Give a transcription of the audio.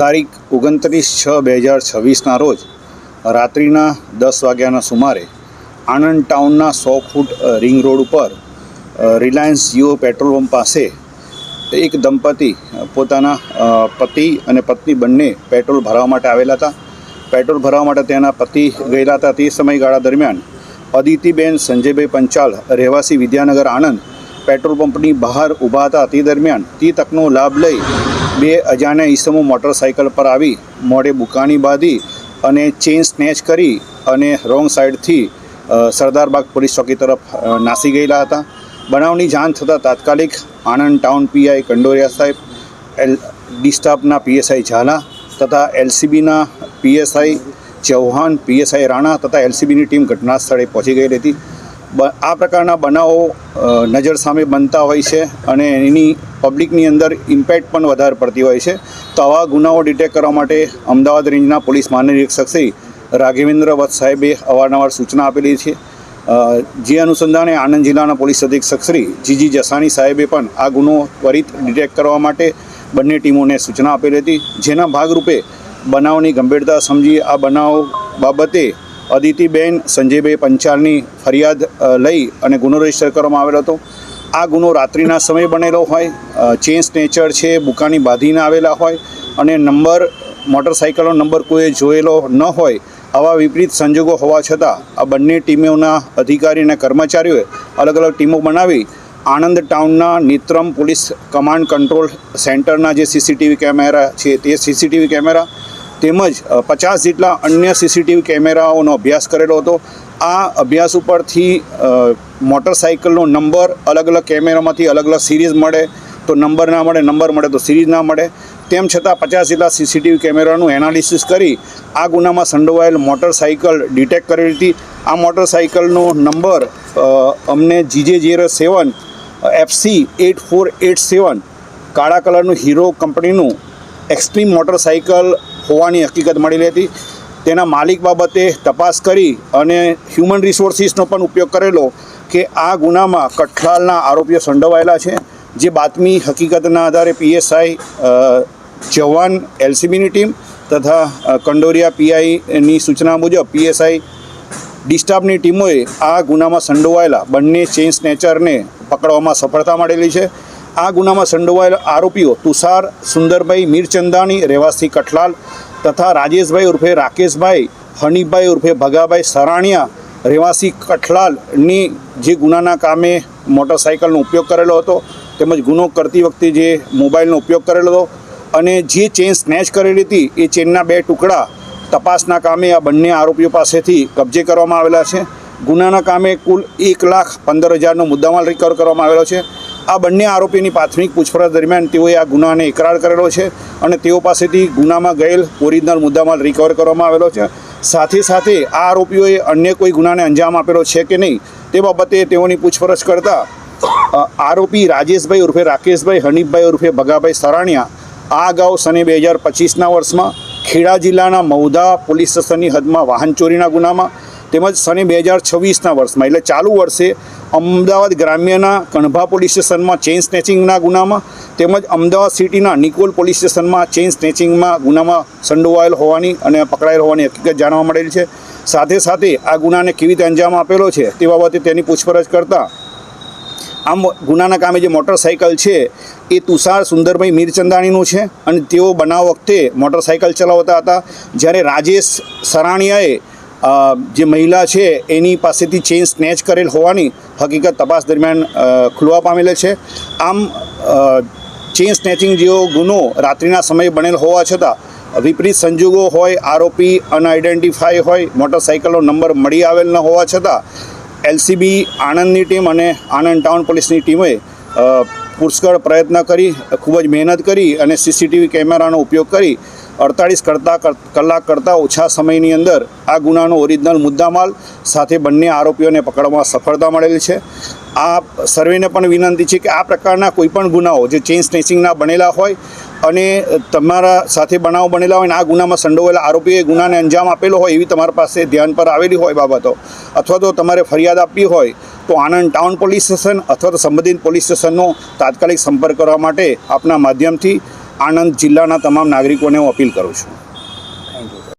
તારીખ 29/6/2026ના રોજ રાત્રિના 10 વાગ્યાના સુમારે આણંદ ટાઉનના 100 ફૂટ રિંગ રોડ ઉપર રિલાયન્સ જીઓ પેટ્રોલ પંપ પાસે એક દંપતી પોતાના પતિ અને પત્ની બંને પેટ્રોલ ભરવા માટે આવેલા હતા. પેટ્રોલ ભરવા માટે તેના પતિ ગયેલા હતા. તે સમયગાળા દરમિયાન અદિતિબેન સંજયભાઈ પંચાલ રહેવાસી વિદ્યાનગર આણંદ પેટ્રોલ પંપની બહાર ઊભા હતા. તે દરમિયાન તે તકનો લાભ લઈ બે અજાણ્યા ઈસમો મોટરસાઇકલ પર આવી મોઢે બુકાણી બાંધી અને ચેઇન સ્નેચ કરી અને રોંગ સાઈડથી સરદારબાગ પોલીસ ચોકી તરફ નાસી ગયેલા હતા. બનાવની જાણ થતાં તાત્કાલિક આણંદ ટાઉન પીઆઈ કંડોરિયા સાહેબ, ડી સ્ટાફના પીએસઆઈ ઝાલા તથા એલસીબીના પીએસઆઈ ચૌહાણ, પીએસઆઈ રાણા તથા એલસીબીની ટીમ ઘટના સ્થળે પહોંચી ગઈ હતી. આ પ્રકારના બનાવો નજર સામે બનતા હોય છે અને એની પબ્લિકની અંદર ઇમ્પેક્ટ પણ વધારે પડતી હોય છે. તો આવા ગુનાઓ ડિટેક્ટ કરવા માટે અમદાવાદ રેન્જના પોલીસ મહાનિરીક્ષક શ્રી રાઘવેન્દ્ર વત્સ સાહેબે અવારનવાર સૂચના આપેલી છે. જે અનુસંધાને આણંદ જિલ્લાના પોલીસ અધિક્ષક શ્રી જીજી જસાણી સાહેબે પણ આ ગુનો ત્વરિત ડિટેક્ટ કરવા માટે બંને ટીમોને સૂચના આપેલી હતી. જેના ભાગરૂપે બનાવની ગંભીરતા સમજી આ બનાવ બાબતે અદિતિબેન સંજયભાઈ પંચાલની ફરિયાદ લઈ અને ગુનો રજીસ્ટર કરવામાં આવેલો હતો. આ ગુનો રાત્રિના સમયે બનેલો હોય, ચેઇન સ્નેચર છે, બુકાની બાંધીને આવેલા હોય અને મોટરસાઇકલનો નંબર કોઈએ જોયેલો ન હોય, આવા વિપરીત સંજોગો હોવા છતાં આ બંને ટીમોના અધિકારી અને કર્મચારીઓએ અલગ અલગ ટીમો બનાવી આણંદ ટાઉનના નેત્રમ પોલીસ કમાન્ડ કંટ્રોલ સેન્ટરના જે સીસીટીવી કેમેરા છે તે સીસીટીવી કેમેરા તેમજ 50 જેટલા અન્ય સીસીટીવી કેમેરાઓનો અભ્યાસ કરેલો હતો. આ અભ્યાસ ઉપરથી મોટરસાઇકલનો નંબર અલગ અલગ કેમેરામાંથી અલગ અલગ સિરીઝ મળે તો નંબર ના મળે, નંબર મળે તો સિરીઝ ના મળે. તેમ છતાં 50 જેટલા સીસીટીવી કેમેરાનું એનાલિસિસ કરી આ ગુનામાં સંડોવાયેલ મોટરસાઇકલ ડિટેક્ટ કરેલી હતી. આ મોટરસાઇકલનો નંબર અમને GJ07 FC 8487 કાળા કલરનું હીરો કંપનીનું એક્સ્ટ્રીમ મોટરસાઇકલ હોવાની હકીકત મળેલી હતી. તેના માલિક બાબતે તપાસ કરી અને હ્યુમન રિસોર્સિસનો પણ ઉપયોગ કરેલો કે આ ગુનામાં કઠલાલના આરોપીઓ સંડોવાયેલા છે. જે બાતમી હકીકતના આધારે પીએસઆઈ જવાન, એલસીબીની ટીમ તથા કંડોરિયા પીઆઈની સૂચના મુજબ પીએસઆઈ ડી સ્ટાફની ટીમોએ આ ગુનામાં સંડોવાયેલા બંને ચેઇન સ્નેચરને પકડવામાં સફળતા મળેલી છે. આ ગુનામાં સંડોવાયેલા આરોપીઓ તુષાર સુંદરભાઈ મીરચંદાણી રહેવાસી કઠલાલ તથા રાજેશભાઈ ઉર્ફે રાકેશભાઈ, હનીફભાઈ ઉર્ફે ભગાભાઈ સરાણિયા રહેવાસી કઠલાલની જે ગુનાના કામે મોટરસાઇકલનો ઉપયોગ કરેલો હતો તેમજ ગુનો કરતી વખતે જે મોબાઈલનો ઉપયોગ કરેલો હતો અને જે ચેઇન સ્નેચ કરેલી હતી એ ચેઇનના 2 ટુકડા તપાસના કામે આ બંને આરોપીઓ પાસેથી કબજે કરવામાં આવેલા છે. ગુનાના કામે કુલ 1,15,000નો મુદ્દામાલ રિકવર કરવામાં આવેલો છે. આ બંને આરોપીની પ્રાથમિક પૂછપરછ દરમિયાન તેઓએ આ ગુનાને ઇકરાર કરેલો છે અને તેઓ પાસેથી ગુનામાં ગયેલ ઓરિજિનલ મુદ્દામાલ રિકવર કરવામાં આવેલો છે. સાથે સાથે આ આરોપીઓએ અન્ય કોઈ ગુનાને અંજામ આપેલો છે કે નહીં તે બાબતે તેઓની પૂછપરછ કરતાં આરોપી રાજેશભાઈ ઉર્ફે રાકેશભાઈ, હનીફભાઈ ઉર્ફે ભગાભાઈ સરાણિયા આ અગાઉ સને 2025ના વર્ષમાં ખેડા જિલ્લાના મહુધા પોલીસ સ્ટેશનની હદમાં વાહન ચોરીના ગુનામાં તેમજ સને 2026ના વર્ષમાં એટલે ચાલુ વર્ષે અમદાવાદ ગ્રામ્યના કણભા પોલીસ સ્ટેશનમાં ચેઇન સ્નેચિંગના ગુનામાં તેમજ અમદાવાદ સિટીના નિકોલ પોલીસ સ્ટેશનમાં ચેઇન સ્નેચિંગમાં ગુનામાં સંડોવાયેલ હોવાની અને પકડાયેલ હોવાની હકીકત જાણવા મળેલી છે. સાથે સાથે આ ગુનાને કેવી રીતે અંજામ આપેલો છે તે બાબતે તેની પૂછપરછ કરતાં આમ ગુનાના કામે જે મોટરસાઇકલ છે એ તુષાર સુંદરભાઈ મીરચંદાણીનું છે અને તેઓ બનાવ વખતે મોટરસાઇકલ ચલાવતા હતા. જ્યારે રાજેશ સરાણિયાએ જે મહિલા છે એની પાસેથી ચેઇન સ્નેચ કરેલ હોવાની હકીકત તપાસ દરમિયાન ખુલવા પામેલ છે. આમ ચેઇન સ્નેચિંગ જેવો ગુનો રાત્રિના સમયે બનેલ હોવા છતાં વિપરીત સંજોગો હોય, આરોપી અનઆઇડેન્ટિફાઈ હોય, મોટરસાઇકલનો નંબર મળી આવેલ ન હોવા છતાં એલસીબી આણંદની ટીમ અને આણંદ ટાઉન પોલીસની ટીમોએ પુષ્કળ પ્રયત્ન કરી, ખૂબ જ મહેનત કરી અને સીસીટીવી કેમેરાનો ઉપયોગ કરી 48 કલાક કરતાં ઓછા સમયની અંદર આ ગુનાનો ઓરિજિનલ મુદ્દામાલ સાથે બંને આરોપીઓને પકડવામાં સફળતા મળેલી છે. આ સર્વેને પણ વિનંતી છે કે આ પ્રકારના કોઈપણ ગુનાઓ જે ચેઇન સ્નેચિંગના બનેલા હોય અને તમારા સાથે બનાવ બનેલા હોય અને આ ગુનામાં સંડોવાયેલા આરોપીએ ગુનાને અંજામ આપેલો હોય એવી તમારા પાસે ધ્યાન પર આવેલી હોય બાબતો અથવા તો તમારે ફરિયાદ આપવી હોય તો આણંદ ટાઉન પોલીસ સ્ટેશન અથવા તો સંબંધિત પોલીસ સ્ટેશનનો તાત્કાલિક સંપર્ક કરવા માટે આપના માધ્યમથી આણંદ જિલ્લાના તમામ નાગરિકોને હું અપીલ કરું છું. Thank you.